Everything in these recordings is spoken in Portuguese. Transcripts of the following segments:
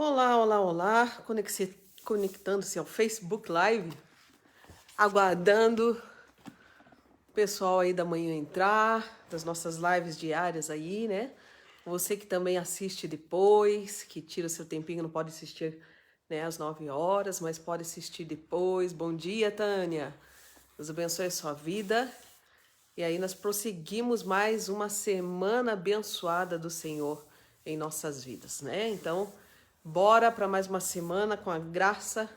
Olá, olá, olá, conectando-se ao Facebook Live, aguardando o pessoal aí da manhã entrar, das nossas lives diárias aí, né? Você que também assiste depois, que tira o seu tempinho, não pode assistir, né, às 9 horas, mas pode assistir depois. Bom dia, Tânia. Deus abençoe a sua vida. E aí nós prosseguimos mais uma semana abençoada do Senhor em nossas vidas, né? Então, bora para mais uma semana com a graça,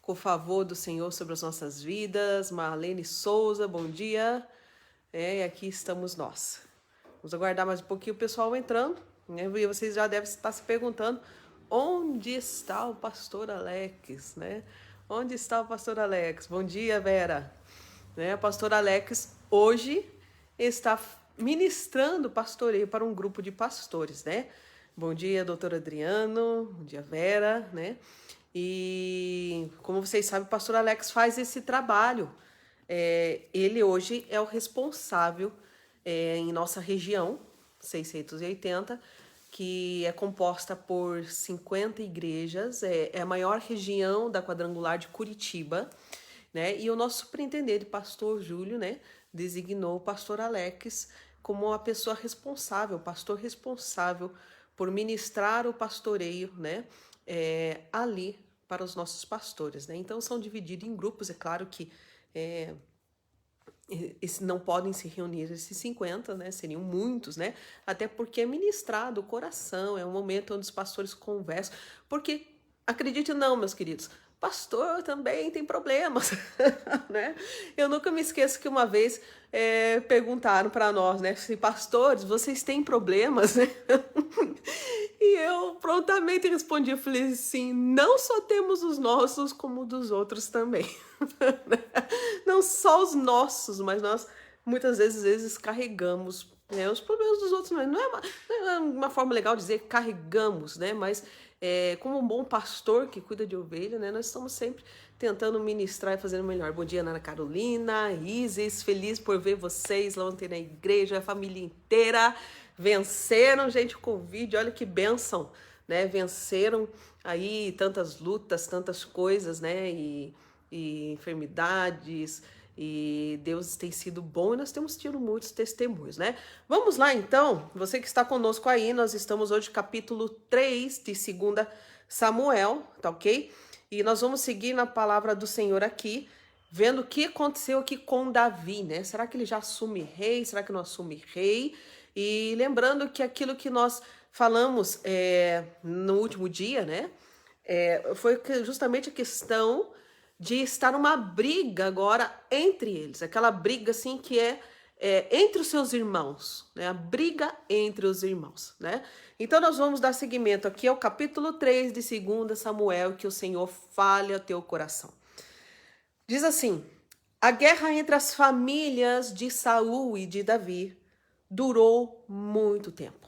com o favor do Senhor sobre as nossas vidas. Marlene Souza, bom dia. E aqui estamos nós. Vamos aguardar mais um pouquinho o pessoal entrando, né? E vocês já devem estar se perguntando onde está o pastor Alex, né? Onde está o pastor Alex? Bom dia, Vera. Né? O pastor Alex hoje está ministrando pastoreio para um grupo de pastores, né? Bom dia, doutor Adriano, bom dia, Vera, né? E como vocês sabem, o pastor Alex faz esse trabalho. Ele hoje é o responsável em nossa região, 680, que é composta por 50 igrejas, é a maior região da quadrangular de Curitiba, né? E o nosso superintendente, pastor Júlio, né, designou o pastor Alex como a pessoa responsável, o pastor responsável por ministrar o pastoreio, né, ali para os nossos pastores, né? Então são divididos em grupos, é claro que não podem se reunir esses 50, né? Seriam muitos, né? Até porque é ministrado o coração, é um momento onde os pastores conversam. Porque, acredite ou não, meus queridos, pastor também tem problemas, né? Eu nunca me esqueço que uma vez perguntaram para nós, né? Se pastores, vocês têm problemas, né? E eu prontamente respondi, eu falei assim, não só temos os nossos, como dos outros também. Não só os nossos, mas nós muitas vezes carregamos, né, os problemas dos outros. Mas não é uma forma legal de dizer carregamos, né? Mas como um bom pastor que cuida de ovelha, né, nós estamos sempre tentando ministrar e fazendo melhor. Bom dia, Ana Carolina, Isis, feliz por ver vocês lá ontem na igreja, a família inteira. Venceram, gente, o Covid, olha que bênção, né? Venceram aí tantas lutas, tantas coisas, né? E enfermidades, e Deus tem sido bom e nós temos tido muitos testemunhos, né? Vamos lá então, você que está conosco aí, nós estamos hoje capítulo 3 de 2 Samuel, tá ok? E nós vamos seguir na palavra do Senhor aqui, vendo o que aconteceu aqui com Davi, né? Será que ele já assume rei? Será que não assume rei? E lembrando que aquilo que nós falamos no último dia, né? Foi justamente a questão de estar uma briga agora entre eles. Aquela briga assim que entre os seus irmãos, né? A briga entre os irmãos, né? Então nós vamos dar seguimento aqui ao capítulo 3 de 2 Samuel, que o Senhor fale ao teu coração. Diz assim: a guerra entre as famílias de Saul e de Davi durou muito tempo.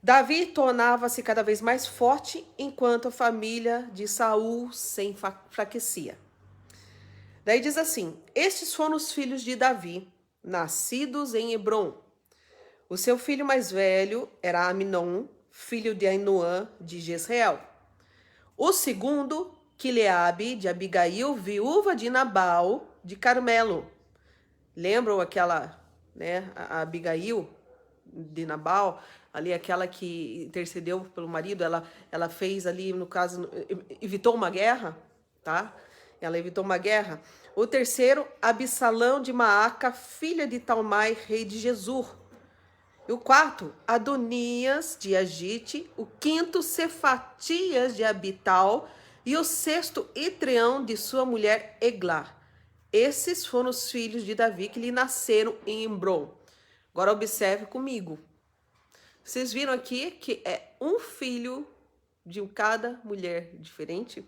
Davi tornava-se cada vez mais forte, enquanto a família de Saul se enfraquecia. Daí diz assim: estes foram os filhos de Davi, nascidos em Hebrom. O seu filho mais velho era Aminon, filho de Ainoã de Jezreel. O segundo, Quileabe, de Abigail, viúva de Nabal, de Carmelo. Lembram aquela, né, a Abigail de Nabal, ali aquela que intercedeu pelo marido, ela fez ali, no caso, evitou uma guerra, tá? Ela evitou uma guerra. O terceiro, Absalão de Maaca, filha de Talmai, rei de Jesur. E o quarto, Adonias de Agite. O quinto, Cefatias de Abital. E o sexto, Itreão de sua mulher Eglá. Esses foram os filhos de Davi que lhe nasceram em Hebrom. Agora observe comigo. Vocês viram aqui que é um filho de cada mulher diferente?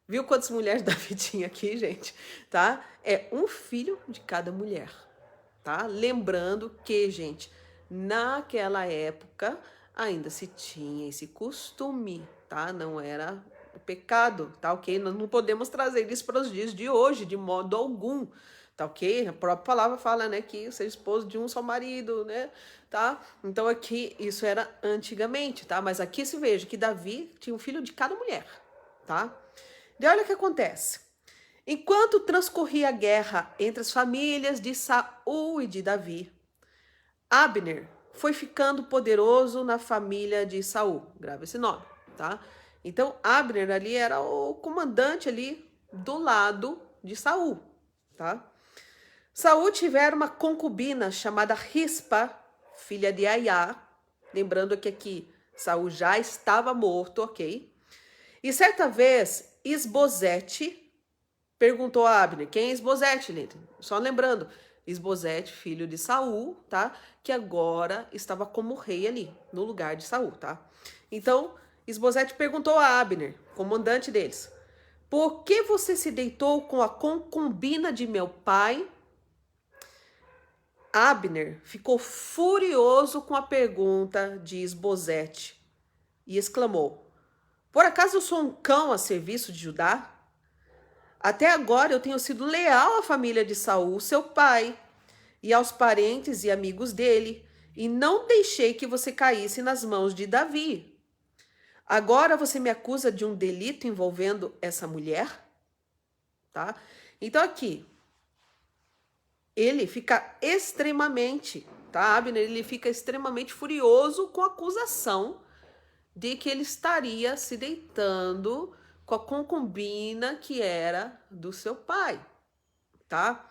Viu quantas mulheres Davi tinha aqui, gente? Tá? É um filho de cada mulher, tá? Lembrando que, gente, naquela época ainda se tinha esse costume, tá? Não era pecado, tá ok? Nós não podemos trazer isso para os dias de hoje, de modo algum, tá ok? A própria palavra fala, né, que ser esposo de um só marido, né, tá? Então aqui, isso era antigamente, tá? Mas aqui se veja que Davi tinha um filho de cada mulher, tá? E olha o que acontece. Enquanto transcorria a guerra entre as famílias de Saul e de Davi, Abner foi ficando poderoso na família de Saul. Grava esse nome, tá? Então, Abner ali era o comandante ali do lado de Saul, tá? Saul tivera uma concubina chamada Rispa, filha de Aiá. Lembrando que aqui Saul já estava morto, ok? E certa vez, Isbosete perguntou a Abner, quem é Isbosete, Lita? Só lembrando, Isbosete, filho de Saul, tá? Que agora estava como rei ali, no lugar de Saul, tá? Então, Isbosete perguntou a Abner, comandante deles, por que você se deitou com a concubina de meu pai? Abner ficou furioso com a pergunta de Isbosete e exclamou, por acaso eu sou um cão a serviço de Judá? Até agora eu tenho sido leal à família de Saul, seu pai, e aos parentes e amigos dele, e não deixei que você caísse nas mãos de Davi. Agora você me acusa de um delito envolvendo essa mulher? Tá? Então aqui, ele fica extremamente, tá, Abner? Ele fica extremamente furioso com a acusação de que ele estaria se deitando com a concubina que era do seu pai, tá?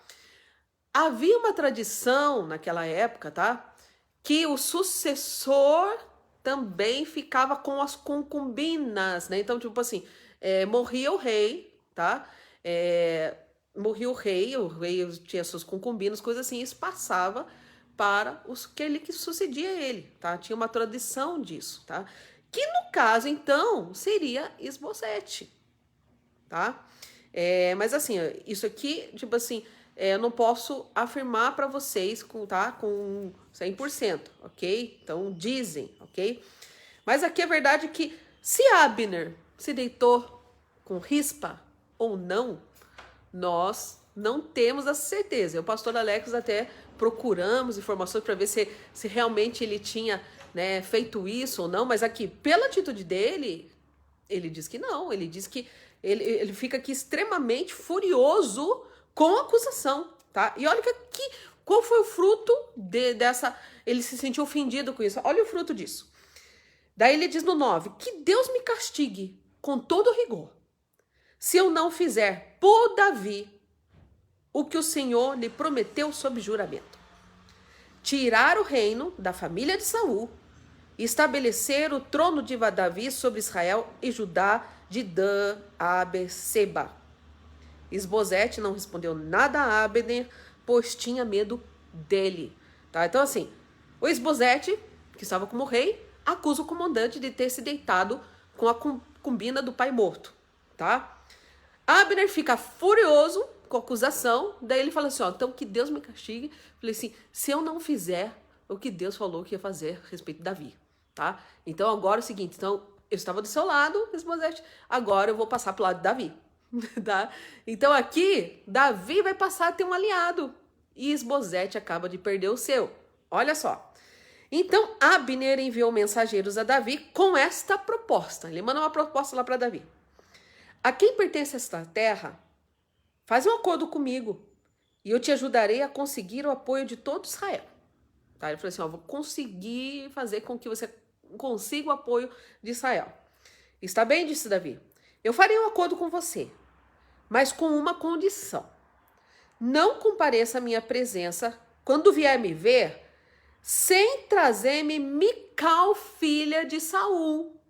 Havia uma tradição naquela época, tá? Que o sucessor também ficava com as concubinas, né? Então, tipo assim, morria o rei, tá? Morria o rei tinha suas concubinas, coisas assim, isso passava para aquele que sucedia ele, tá? Tinha uma tradição disso, tá? Que no caso, então, seria Isbosete, tá? Mas assim, isso aqui, tipo assim, eu não posso afirmar para vocês com 100%, ok? Então, dizem, ok? Mas aqui a verdade é que se Abner se deitou com Rispa ou não, nós não temos a certeza. Eu, pastor Alex, até procuramos informações para ver se realmente ele tinha, né, feito isso ou não, mas aqui, pela atitude dele, ele diz que não, ele diz que ele fica aqui extremamente furioso com a acusação, tá? E olha que qual foi o fruto dessa... Ele se sentiu ofendido com isso. Olha o fruto disso. Daí ele diz no 9, que Deus me castigue com todo rigor, se eu não fizer por Davi o que o Senhor lhe prometeu sob juramento. Tirar o reino da família de Saul e estabelecer o trono de Davi sobre Israel e Judá de Dan a Berseba. Isbosete não respondeu nada a Abner, pois tinha medo dele. Tá? Então assim, o Isbosete, que estava como rei, acusa o comandante de ter se deitado com a concubina do pai morto. Tá? Abner fica furioso com a acusação, daí ele fala assim, ó, então que Deus me castigue. Falei assim, se eu não fizer o que Deus falou que ia fazer a respeito de Davi, tá? Então agora é o seguinte, então eu estava do seu lado, Isbosete, agora eu vou passar pro lado de Davi, tá? Então aqui, Davi vai passar a ter um aliado, e Isbosete acaba de perder o seu. Olha só. Então Abner enviou mensageiros a Davi com esta proposta. Ele manda uma proposta lá para Davi. A quem pertence esta terra, faz um acordo comigo e eu te ajudarei a conseguir o apoio de todo Israel. Tá? Ele falou assim, ó, vou conseguir fazer com que você consiga o apoio de Israel. Está bem, disse Davi. Eu farei um acordo com você, mas com uma condição. Não compareça à minha presença quando vier me ver sem trazer-me Mical, filha de Saul.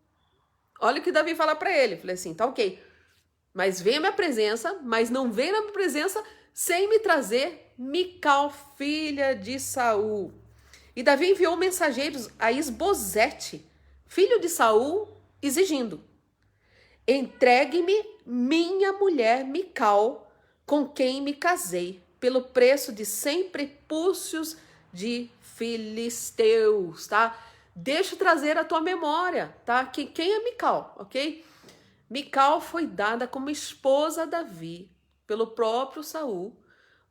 Olha o que Davi fala para ele. Falei assim, tá ok. Mas venha à minha presença, mas não venha na minha presença sem me trazer Mical, filha de Saul. E Davi enviou mensageiros a Isbosete, filho de Saul, exigindo: entregue-me minha mulher Mical, com quem me casei, pelo preço de 100 prepúcios de filisteus, tá? Deixa eu trazer a tua memória, tá? Quem é Mical, ok? Mical foi dada como esposa a Davi pelo próprio Saul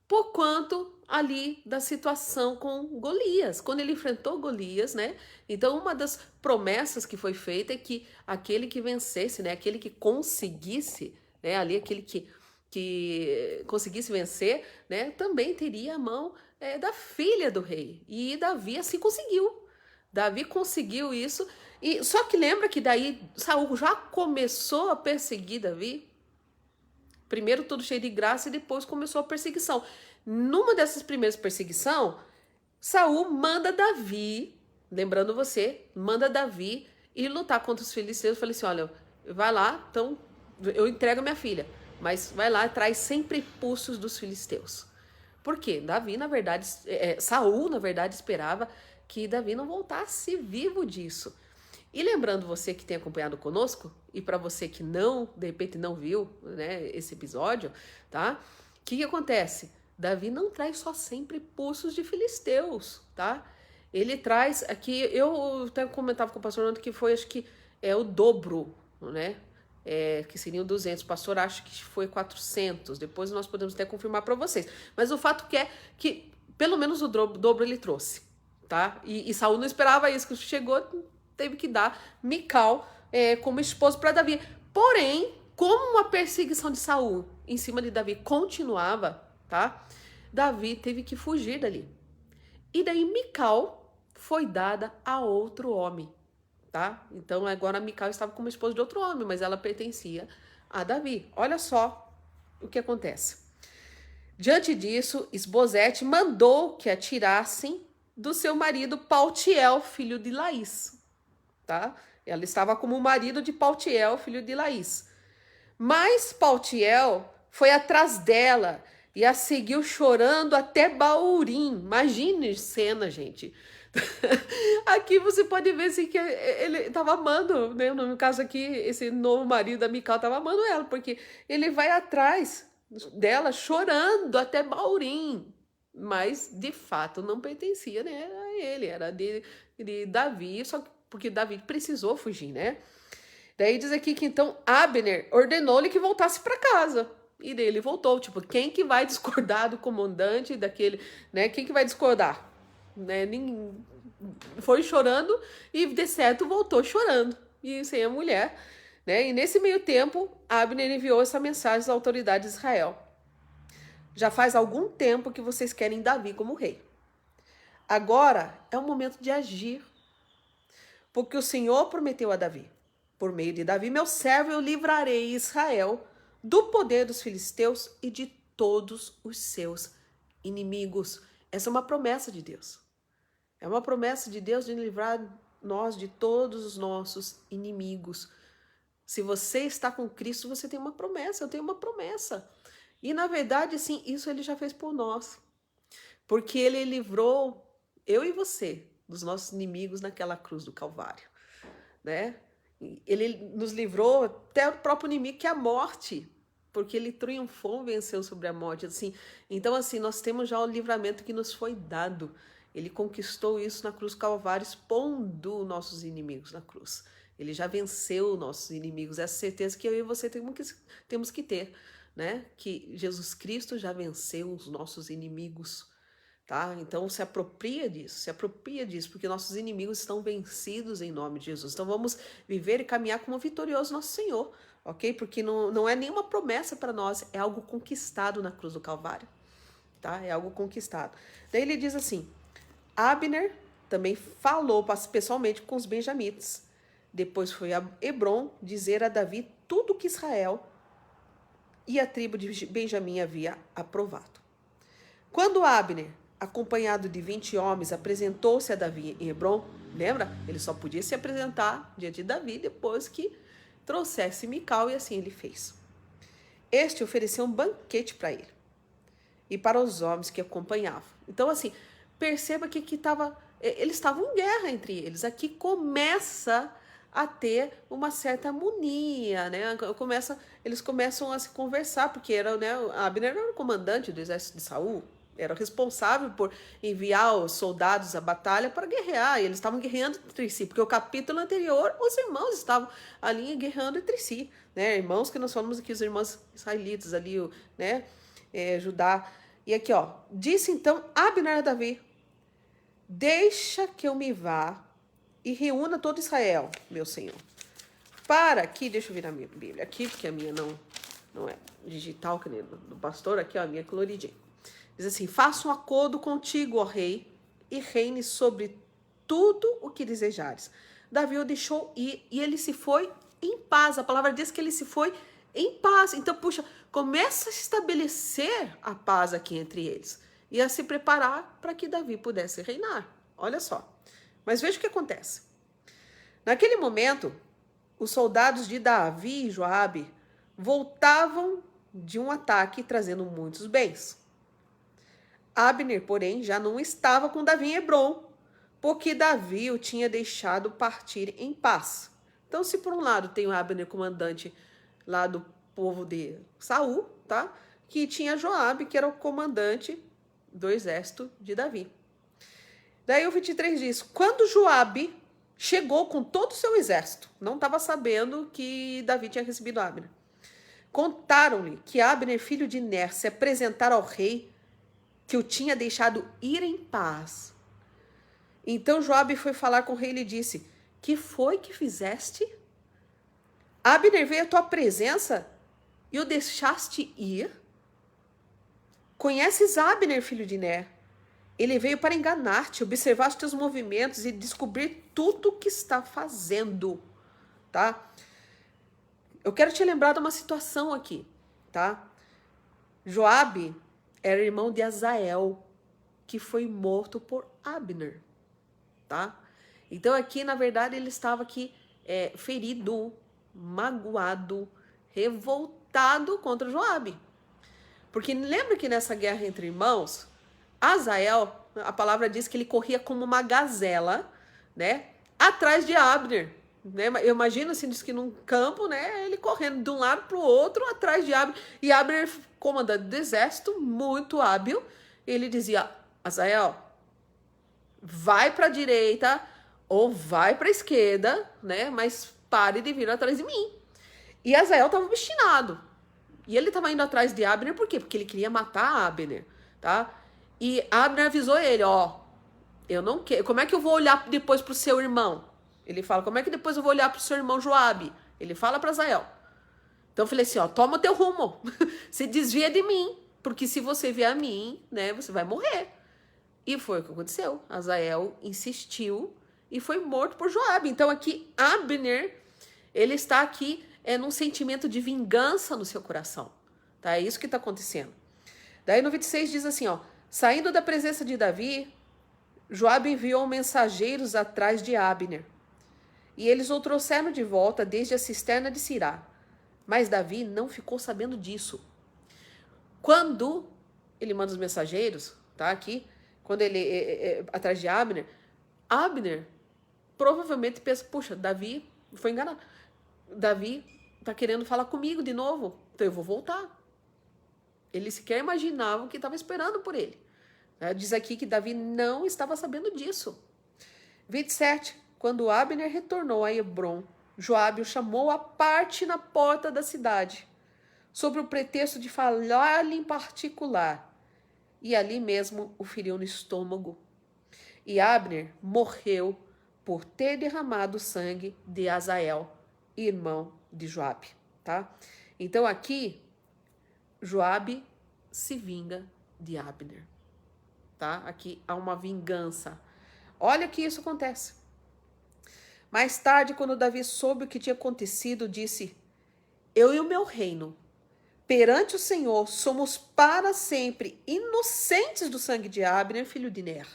por quanto ali da situação com Golias, quando ele enfrentou Golias, né? Então, uma das promessas que foi feita é que aquele que vencesse, né? Aquele que conseguisse, né? Ali, aquele que conseguisse vencer, né? Também teria a mão da filha do rei. E Davi assim conseguiu. Davi conseguiu isso. E só que lembra que daí Saul já começou a perseguir Davi. Primeiro tudo cheio de graça e depois começou a perseguição. Numa dessas primeiras perseguições, Saul manda Davi, lembrando você, manda Davi ir lutar contra os filisteus. Eu falei assim, olha, vai lá, então eu entrego minha filha, mas vai lá e traz 100 prepúcios dos filisteus. Por quê? Davi, na verdade, Saul, na verdade, esperava que Davi não voltasse vivo disso. E lembrando você que tem acompanhado conosco, e para você que não, de repente não viu, né, esse episódio, tá? O que acontece? Davi não traz só sempre pulsos de filisteus, tá? Ele traz aqui, eu até comentava com o pastor ontem que foi, acho que é o dobro, né? Que seriam 200, o pastor acha que foi 400, depois nós podemos até confirmar para vocês. Mas o fato que é que pelo menos o dobro ele trouxe, tá? E Saul não esperava isso, que chegou, teve que dar Mical como esposo para Davi. Porém, como uma perseguição de Saul em cima de Davi continuava, tá? Davi teve que fugir dali. E daí Mical foi dada a outro homem, tá? Então agora Mical estava como esposa de outro homem, mas ela pertencia a Davi. Olha só o que acontece. Diante disso, Esbozete mandou que a tirassem do seu marido Paltiel, filho de Laís, tá? Ela estava como marido de Paltiel, filho de Laís. Mas Paltiel foi atrás dela e a seguiu chorando até Baúrim. Imagine cena, gente. Aqui você pode ver assim, que ele estava amando, né? No caso aqui, esse novo marido da Mical estava amando ela, porque ele vai atrás dela chorando até Baúrim. Mas, de fato, não pertencia, né, a ele, era de Davi, só porque Davi precisou fugir, né? Daí diz aqui que então Abner ordenou-lhe que voltasse para casa. E daí ele voltou, tipo, quem que vai discordar do comandante daquele, né? Quem que vai discordar? Né? Foi chorando e de certo voltou chorando. E sem a mulher, né? E nesse meio tempo, Abner enviou essa mensagem às autoridades de Israel. Já faz algum tempo que vocês querem Davi como rei. Agora é o momento de agir. Porque o Senhor prometeu a Davi: por meio de Davi, meu servo, eu livrarei Israel do poder dos filisteus e de todos os seus inimigos. Essa é uma promessa de Deus. É uma promessa de Deus de livrar nós de todos os nossos inimigos. Se você está com Cristo, você tem uma promessa, eu tenho uma promessa. E na verdade, sim, isso ele já fez por nós. Porque ele livrou eu e você dos nossos inimigos naquela cruz do Calvário, né? Ele nos livrou até o próprio inimigo, que é a morte, porque ele triunfou, venceu sobre a morte, assim. Então, assim, nós temos já o livramento que nos foi dado. Ele conquistou isso na cruz do Calvário, expondo nossos inimigos na cruz. Ele já venceu nossos inimigos. Essa certeza que eu e você temos que ter, né? Que Jesus Cristo já venceu os nossos inimigos. Tá? Então se apropria disso, porque nossos inimigos estão vencidos em nome de Jesus. Então vamos viver e caminhar como vitorioso nosso Senhor, ok? Porque não é nenhuma promessa para nós, é algo conquistado na cruz do Calvário, tá? É algo conquistado. Daí ele diz assim, Abner também falou pessoalmente com os benjamitas. Depois foi a Hebron dizer a Davi tudo que Israel e a tribo de Benjamim havia aprovado. Quando Abner, acompanhado de 20 homens, apresentou-se a Davi em Hebron, lembra? Ele só podia se apresentar diante de Davi depois que trouxesse Mical, e assim ele fez. Este ofereceu um banquete para ele e para os homens que acompanhavam. Então, assim, perceba que eles estavam em guerra entre eles. Aqui começa a ter uma certa harmonia, né? Eles começam a se conversar, porque Abner era o comandante do exército de Saul, era responsável por enviar os soldados à batalha para guerrear, e eles estavam guerreando entre si, porque o capítulo anterior, os irmãos estavam ali guerreando entre si, né? Irmãos que nós falamos aqui, os irmãos israelitas ali, né? Judá E aqui, ó, disse então Abner a Davi: deixa que eu me vá e reúna todo Israel, meu senhor. Para aqui, deixa eu virar a minha Bíblia aqui, porque a minha não é digital, que nem do pastor, aqui, ó, a minha é coloridinha. Diz assim: faça um acordo contigo, ó rei, e reine sobre tudo o que desejares. Davi o deixou ir e ele se foi em paz. A palavra diz que ele se foi em paz. Então, puxa, começa a estabelecer a paz aqui entre eles e a se preparar para que Davi pudesse reinar. Olha só. Mas veja o que acontece. Naquele momento, os soldados de Davi e Joabe voltavam de um ataque trazendo muitos bens. Abner, porém, já não estava com Davi em Hebrom, porque Davi o tinha deixado partir em paz. Então, se por um lado tem o Abner, comandante lá do povo de Saul, tá? Que tinha Joabe, que era o comandante do exército de Davi. Daí o 23 diz: quando Joabe chegou com todo o seu exército, não estava sabendo que Davi tinha recebido Abner. Contaram-lhe que Abner, filho de Ner, se apresentara ao rei, que o tinha deixado ir em paz. Então Joabe foi falar com o rei e lhe disse: que foi que fizeste? Abner veio à tua presença e o deixaste ir? Conheces Abner, filho de Ner? Ele veio para enganar-te, observar os teus movimentos e descobrir tudo o que está fazendo, tá? Eu quero te lembrar de uma situação aqui, tá? Joabe era irmão de Azael, que foi morto por Abner, tá? Então aqui, na verdade, ele estava aqui ferido, magoado, revoltado contra Joabe. Porque lembra que nessa guerra entre irmãos, Azael, a palavra diz que ele corria como uma gazela, né? Atrás de Abner, né? Eu imagino assim, diz que num campo, né? Ele correndo de um lado para o outro, atrás de Abner. E Abner, comandante do exército, muito hábil, ele dizia: Azael, vai para a direita ou vai para a esquerda, né? Mas pare de vir atrás de mim. E Azael estava obstinado. E ele estava indo atrás de Abner, por quê? Porque ele queria matar Abner, tá? E Abner avisou ele: ó, eu não quero. Como é que eu vou olhar depois pro seu irmão? Ele fala: como é que depois eu vou olhar pro seu irmão Joabe? Ele fala para Azael. Então eu falei assim: ó, toma o teu rumo. Se desvia de mim, porque se você vier a mim, né, você vai morrer. E foi o que aconteceu. Azael insistiu e foi morto por Joabe. Então aqui Abner, ele está aqui num sentimento de vingança no seu coração. Tá? É isso que está acontecendo. Daí no 26 diz assim, ó: saindo da presença de Davi, Joabe enviou mensageiros atrás de Abner. E eles o trouxeram de volta desde a cisterna de Sirá. Mas Davi não ficou sabendo disso. Quando ele manda os mensageiros, tá aqui, quando ele atrás de Abner, Abner provavelmente pensa: puxa, Davi foi enganado. Davi tá querendo falar comigo de novo, então eu vou voltar. Ele sequer imaginava o que estava esperando por ele. Diz aqui que Davi não estava sabendo disso. 27. Quando Abner retornou a Hebrom, Joabe o chamou à parte na porta da cidade, sob o pretexto de falar-lhe em particular, e ali mesmo o feriu no estômago. E Abner morreu por ter derramado sangue de Azael, irmão de Joabe, tá? Então aqui Joabe se vinga de Abner, tá? Aqui há uma vingança. Olha que isso acontece. Mais tarde, quando Davi soube o que tinha acontecido, disse: eu e o meu reino, perante o Senhor, somos para sempre inocentes do sangue de Abner, filho de Ner.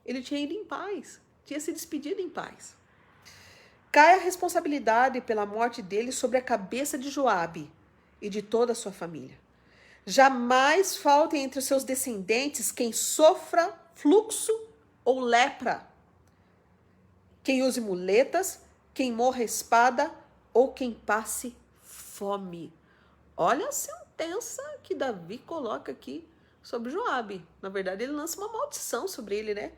Ele tinha ido em paz, tinha se despedido em paz. Cai a responsabilidade pela morte dele sobre a cabeça de Joabe e de toda a sua família. Jamais falte entre os seus descendentes quem sofra fluxo ou lepra, quem use muletas, quem morra a espada ou quem passe fome. Olha a sentença que Davi coloca aqui sobre Joabe. Na verdade, ele lança uma maldição sobre ele, né?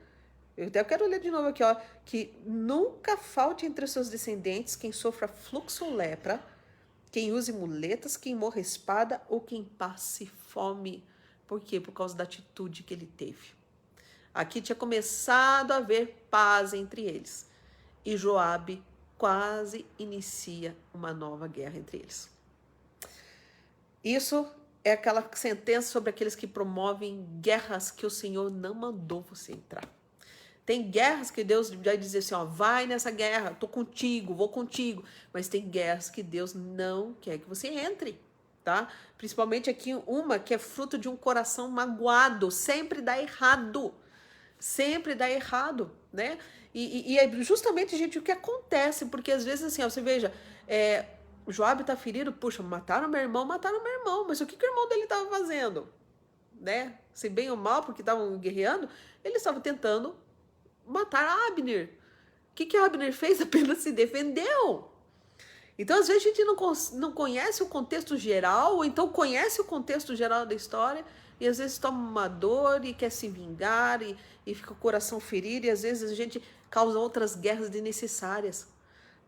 Eu até quero ler de novo aqui, ó, que nunca falte entre os seus descendentes quem sofra fluxo ou lepra, quem use muletas, quem morra a espada ou quem passe fome. Por quê? Por causa da atitude que ele teve. Aqui tinha começado a haver paz entre eles. E Joabe quase inicia uma nova guerra entre eles. Isso é aquela sentença sobre aqueles que promovem guerras que o Senhor não mandou você entrar. Tem guerras que Deus vai dizer assim, ó, vai nessa guerra, tô contigo, vou contigo. Mas tem guerras que Deus não quer que você entre, tá? Principalmente aqui uma que é fruto de um coração magoado, sempre dá errado. Sempre dá errado, né? E é justamente, gente, o que acontece, porque às vezes assim, ó, você veja, o Joabe tá ferido, puxa, mataram meu irmão, mas o que o irmão dele estava fazendo? Né? Se bem ou mal, porque estavam guerreando, eles estavam tentando matar Abner. O que Abner fez? Apenas se defendeu. Então, às vezes, a gente não conhece o contexto geral, ou então conhece o contexto geral da história, e às vezes toma uma dor e quer se vingar, e fica o coração ferido, e às vezes a gente causa outras guerras desnecessárias.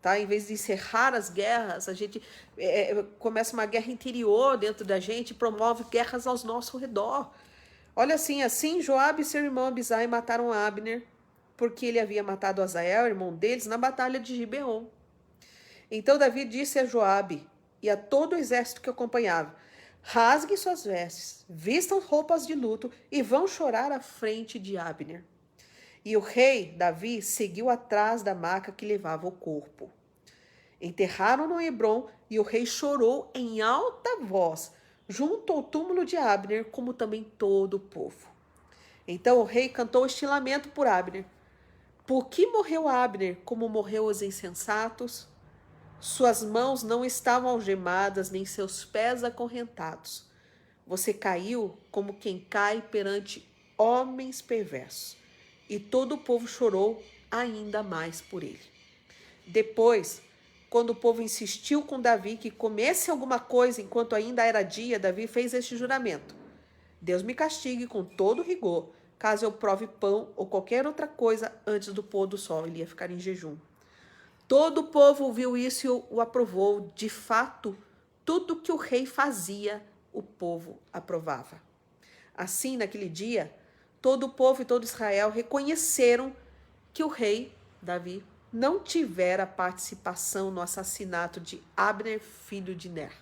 Tá? Em vez de encerrar as guerras, a gente começa uma guerra interior dentro da gente, promove guerras ao nosso redor. Olha assim Joabe e seu irmão Abisai mataram Abner, porque ele havia matado Azael, irmão deles, na batalha de Gibeon. Então Davi disse a Joabe e a todo o exército que o acompanhava, rasguem suas vestes, vistam roupas de luto e vão chorar à frente de Abner. E o rei Davi seguiu atrás da maca que levava o corpo. Enterraram-no no Hebrom e o rei chorou em alta voz, junto ao túmulo de Abner, como também todo o povo. Então o rei cantou este lamento por Abner. Por que morreu Abner como morreu os insensatos? Suas mãos não estavam algemadas, nem seus pés acorrentados. Você caiu como quem cai perante homens perversos. E todo o povo chorou ainda mais por ele. Depois, quando o povo insistiu com Davi que comesse alguma coisa enquanto ainda era dia, Davi fez este juramento. Deus me castigue com todo rigor, caso eu prove pão ou qualquer outra coisa antes do pôr do sol. Ele ia ficar em jejum. Todo o povo ouviu isso e o aprovou. De fato, tudo que o rei fazia, o povo aprovava. Assim, naquele dia, todo o povo e todo Israel reconheceram que o rei, Davi, não tivera participação no assassinato de Abner, filho de Ner.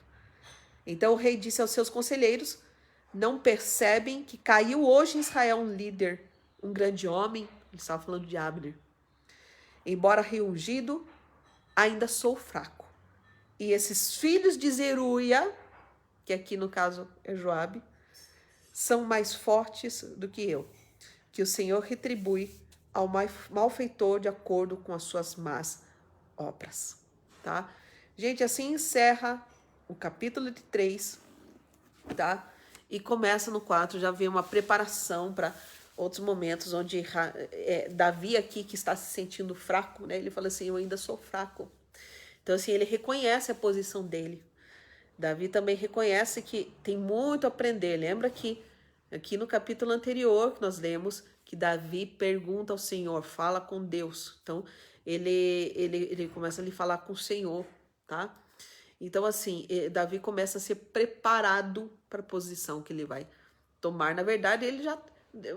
Então o rei disse aos seus conselheiros, não percebem que caiu hoje em Israel um líder, um grande homem? Ele estava falando de Abner. Embora rei ungido, ainda sou fraco. E esses filhos de Zeruia, que aqui no caso é Joabe, são mais fortes do que eu. Que o Senhor retribui ao malfeitor de acordo com as suas más obras. Tá? Gente, assim encerra o capítulo de 3, tá? E começa no 4, já vem uma preparação para outros momentos onde Davi aqui, que está se sentindo fraco, né? Ele fala assim, eu ainda sou fraco. Então, assim, ele reconhece a posição dele. Davi também reconhece que tem muito a aprender. Lembra que aqui no capítulo anterior que nós lemos, que Davi pergunta ao Senhor, fala com Deus. Então, ele começa a lhe falar com o Senhor, tá? Então, assim, Davi começa a ser preparado para a posição que ele vai tomar. Na verdade, ele já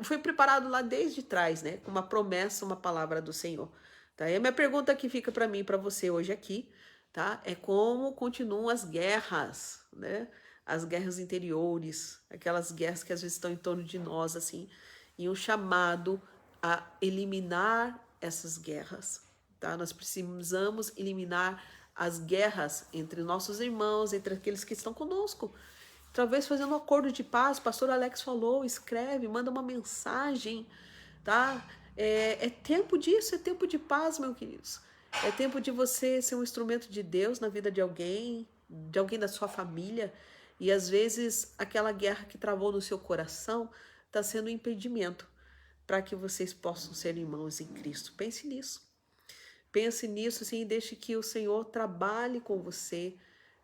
foi preparado lá desde trás, né? Com uma promessa, uma palavra do Senhor. Tá? E a minha pergunta que fica para mim e para você hoje aqui, tá? É como continuam as guerras, né? As guerras interiores, aquelas guerras que às vezes estão em torno de nós, assim, e um chamado a eliminar essas guerras, tá? Nós precisamos eliminar as guerras entre nossos irmãos, entre aqueles que estão conosco. Talvez fazendo um acordo de paz, o pastor Alex falou, escreve, manda uma mensagem, tá? É tempo disso, é tempo de paz, meus queridos. É tempo de você ser um instrumento de Deus na vida de alguém da sua família. E às vezes aquela guerra que travou no seu coração está sendo um impedimento para que vocês possam ser irmãos em Cristo. Pense nisso. Pense nisso, assim, e deixe que o Senhor trabalhe com você,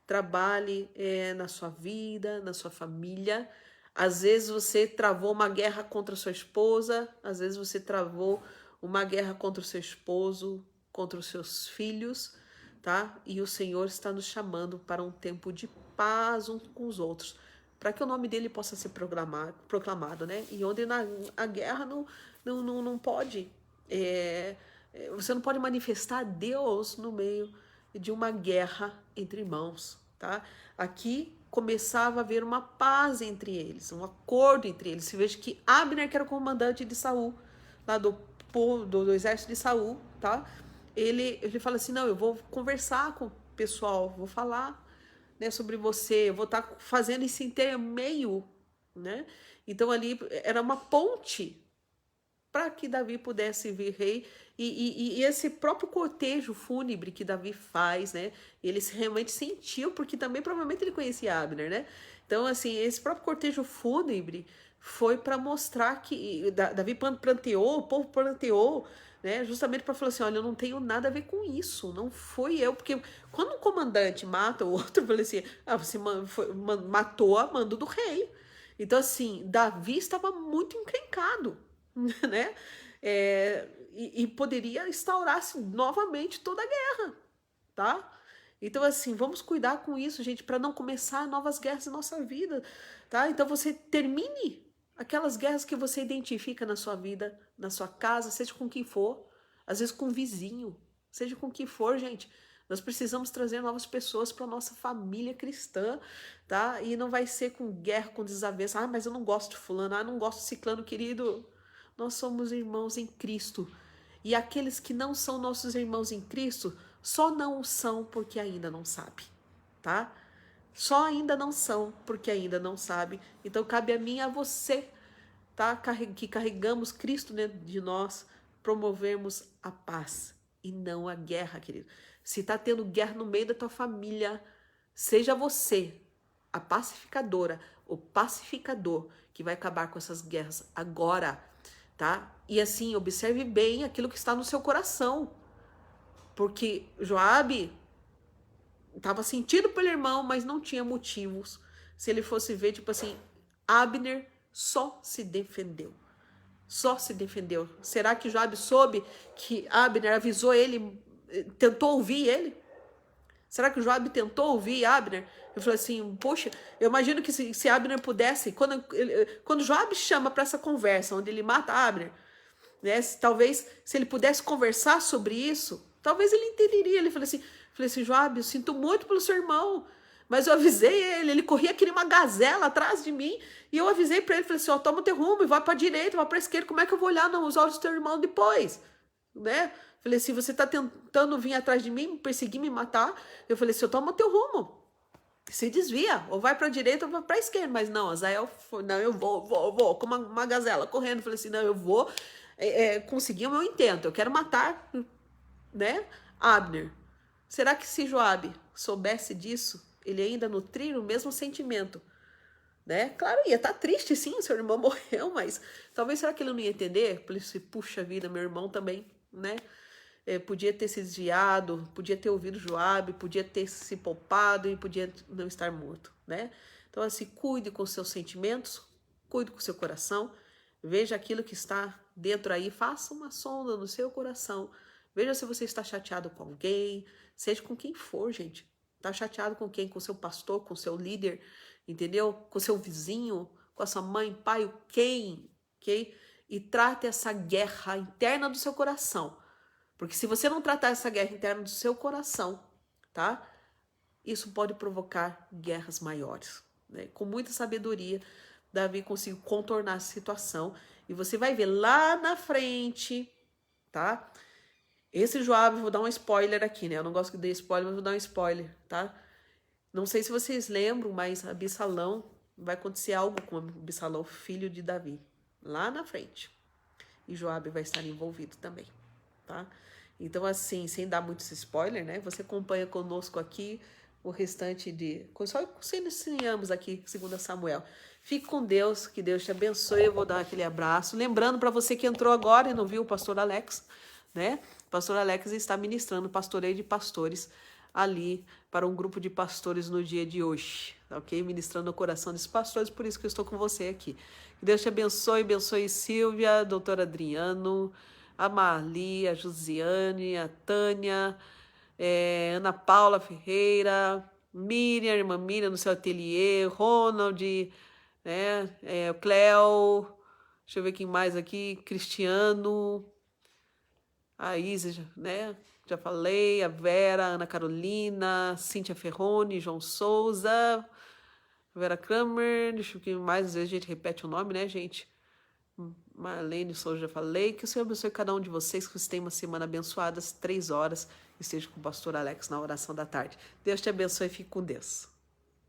trabalhe na sua vida, na sua família. Às vezes você travou uma guerra contra sua esposa, às vezes você travou uma guerra contra o seu esposo, contra os seus filhos, tá? E o Senhor está nos chamando para um tempo de paz uns com os outros. para que o nome dele possa ser proclamado, né? E onde a guerra não pode, você não pode manifestar Deus no meio de uma guerra entre irmãos, tá? Aqui começava a haver uma paz entre eles, um acordo entre eles. Se veja que Abner, que era o comandante de Saul, lá do exército de Saul, tá? Ele fala assim, não, eu vou conversar com o pessoal, vou falar, né, sobre você, eu vou estar fazendo esse intermeio, né? Então ali era uma ponte para que Davi pudesse vir rei, e esse próprio cortejo fúnebre que Davi faz, né? Ele realmente sentiu, porque também provavelmente ele conhecia Abner, né? Então, assim, esse próprio cortejo fúnebre foi para mostrar que Davi planteou, o povo planteou, né? Justamente para falar assim: olha, eu não tenho nada a ver com isso, não foi eu, porque quando um comandante mata o outro, eu falei assim: ah, você matou a mando do rei. Então, assim, Davi estava muito encrencado, né? E poderia instaurar-se novamente toda a guerra, tá? Então, assim, vamos cuidar com isso, gente, para não começar novas guerras em nossa vida, tá? Então, você termine aquelas guerras que você identifica na sua vida, na sua casa, seja com quem for, às vezes com um vizinho, seja com quem for, gente. Nós precisamos trazer novas pessoas para nossa família cristã, tá? E não vai ser com guerra, com desavença. Ah, mas eu não gosto de fulano, ah, eu não gosto de ciclano, querido. Nós somos irmãos em Cristo. E aqueles que não são nossos irmãos em Cristo, só não o são porque ainda não sabe, tá? Só ainda não são porque ainda não sabe. Então cabe a mim e a você, tá? Que carregamos Cristo dentro de nós, promovermos a paz e não a guerra, querido. Se tá tendo guerra no meio da tua família, seja você a pacificadora, o pacificador que vai acabar com essas guerras agora, tá? E assim, observe bem aquilo que está no seu coração, porque Joabe estava sentido pelo irmão, mas não tinha motivos. Se ele fosse ver, tipo assim, Abner só se defendeu. Só se defendeu. Será que Joabe soube que Abner avisou ele, tentou ouvir ele? Será que Joabe tentou ouvir Abner? Eu falei assim, poxa, eu imagino que se Abner pudesse, quando Joabe chama para essa conversa, onde ele mata Abner, né, talvez se ele pudesse conversar sobre isso, talvez ele entenderia. Ele falou assim, Joabe, eu sinto muito pelo seu irmão, mas eu avisei ele corria que nem uma gazela atrás de mim, e eu avisei para ele, falei assim, ó, toma o teu rumo, e vai para a direita, vai para a esquerda, como é que eu vou olhar nos olhos do teu irmão depois? Né? Falei assim, você tá tentando vir atrás de mim, me perseguir, me matar? Eu falei assim, eu tomo o teu rumo. Se desvia, ou vai para a direita ou vai para a esquerda. Mas não, Azael, não, eu vou, como uma gazela correndo. Falei assim, não, eu vou conseguir o meu intento. Eu quero matar, né, Abner. Será que se Joabe soubesse disso, ele ainda nutrir o mesmo sentimento, né? Claro, ia estar triste, sim, seu irmão morreu, mas talvez será que ele não ia entender? Falei assim, puxa vida, meu irmão também, né? Podia ter se desviado, podia ter ouvido Joabe, podia ter se poupado e podia não estar morto, né? Então, assim, cuide com seus sentimentos, cuide com seu coração, veja aquilo que está dentro aí, faça uma sonda no seu coração, veja se você está chateado com alguém, seja com quem for, gente. Tá chateado com quem? Com seu pastor, com seu líder, entendeu? Com seu vizinho, com a sua mãe, pai, quem, ok? E trate essa guerra interna do seu coração. Porque se você não tratar essa guerra interna do seu coração, tá? Isso pode provocar guerras maiores, né? Com muita sabedoria, Davi conseguiu contornar a situação. E você vai ver lá na frente, tá? Esse Joabe, vou dar um spoiler aqui, né? Eu não gosto que dê spoiler, mas vou dar um spoiler, tá? Não sei se vocês lembram, mas Absalão, vai acontecer algo com Absalão, filho de Davi, lá na frente. E Joabe vai estar envolvido também, tá? Então, assim, sem dar muitos spoiler, né? Você acompanha conosco aqui o restante só ensinamos aqui, 2 Samuel. Fique com Deus, que Deus te abençoe. Eu vou dar aquele abraço. Lembrando para você que entrou agora e não viu o pastor Alex, né? O pastor Alex está ministrando pastoreio de pastores ali para um grupo de pastores no dia de hoje, ok? Ministrando o coração desses pastores, por isso que eu estou com você aqui. Que Deus te abençoe Silvia, doutor Adriano, a Marli, a Josiane, a Tânia, Ana Paula Ferreira, Miriam, irmã Miriam no seu ateliê, Ronald, né? O Cléo, deixa eu ver quem mais aqui, Cristiano, a Isa, né? Já falei, a Vera, a Ana Carolina, Cíntia Ferrone, João Souza, Vera Kramer, deixa eu ver quem mais, às vezes a gente repete o nome, né, gente? Marlene Souza, já falei. Que o Senhor abençoe cada um de vocês, que vocês tenham uma semana abençoada, às 3 horas, esteja com o pastor Alex na oração da tarde. Deus te abençoe e fique com Deus.